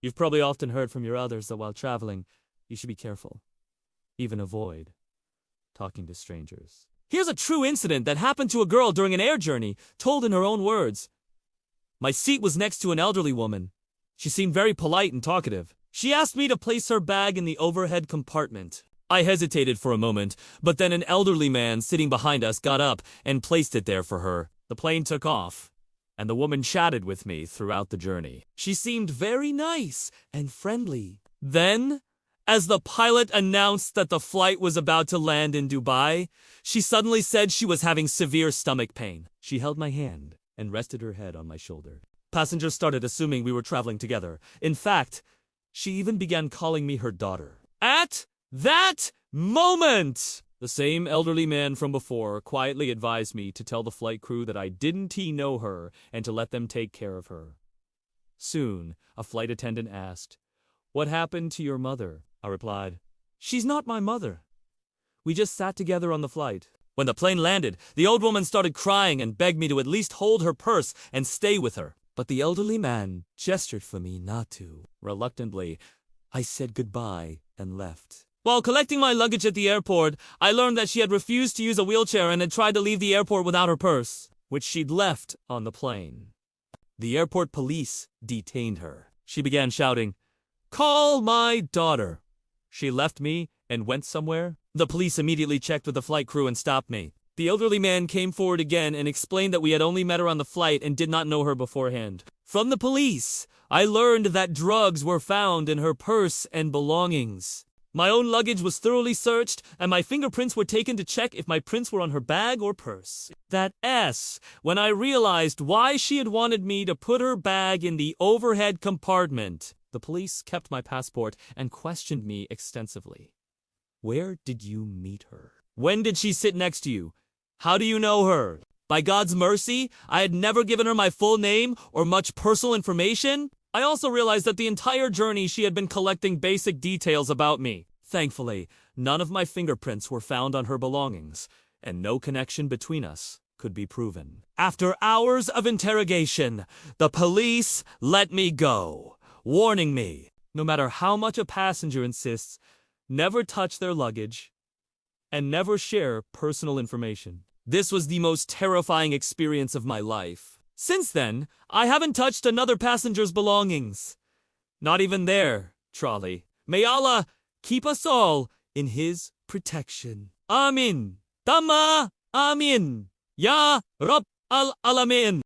You've probably often heard from your elders that while traveling, you should be careful. Even avoid talking to strangers. Here's a true incident that happened to a girl during an air journey, told in her own words. My seat was next to an elderly woman. She seemed very polite and talkative. She asked me to place her bag in the overhead compartment. I hesitated for a moment, but then an elderly man sitting behind us got up and placed it there for her. The plane took off, and the woman chatted with me throughout the journey. She seemed very nice and friendly. Then, as the pilot announced that the flight was about to land in Dubai, she suddenly said she was having severe stomach pain. She held my hand and rested her head on my shoulder. Passengers started assuming we were traveling together. In fact, she even began calling me her daughter. At that moment, the same elderly man from before quietly advised me to tell the flight crew that I didn't know her and to let them take care of her. Soon, a flight attendant asked, "What happened to your mother?" I replied, "She's not my mother. We just sat together on the flight." When the plane landed, the old woman started crying and begged me to at least hold her purse and stay with her. But the elderly man gestured for me not to. Reluctantly, I said goodbye and left. While collecting my luggage at the airport, I learned that she had refused to use a wheelchair and had tried to leave the airport without her purse, which she'd left on the plane. The airport police detained her. She began shouting, "Call my daughter." She left me and went somewhere. The police immediately checked with the flight crew and stopped me. The elderly man came forward again and explained that we had only met her on the flight and did not know her beforehand. From the police, I learned that drugs were found in her purse and belongings. My own luggage was thoroughly searched, and my fingerprints were taken to check if my prints were on her bag or purse. When I realized why she had wanted me to put her bag in the overhead compartment. The police kept my passport and questioned me extensively. Where did you meet her? When did she sit next to you? How do you know her? By God's mercy, I had never given her my full name or much personal information. I also realized that the entire journey she had been collecting basic details about me. Thankfully, none of my fingerprints were found on her belongings, and no connection between us could be proven. After hours of interrogation, the police let me go, warning me, no matter how much a passenger insists, never touch their luggage and never share personal information. This was the most terrifying experience of my life. Since then, I haven't touched another passenger's belongings. Not even their trolley. May Allah keep us all in His protection. Amin. Tama. Amin. Ya Rabb al-Alamin.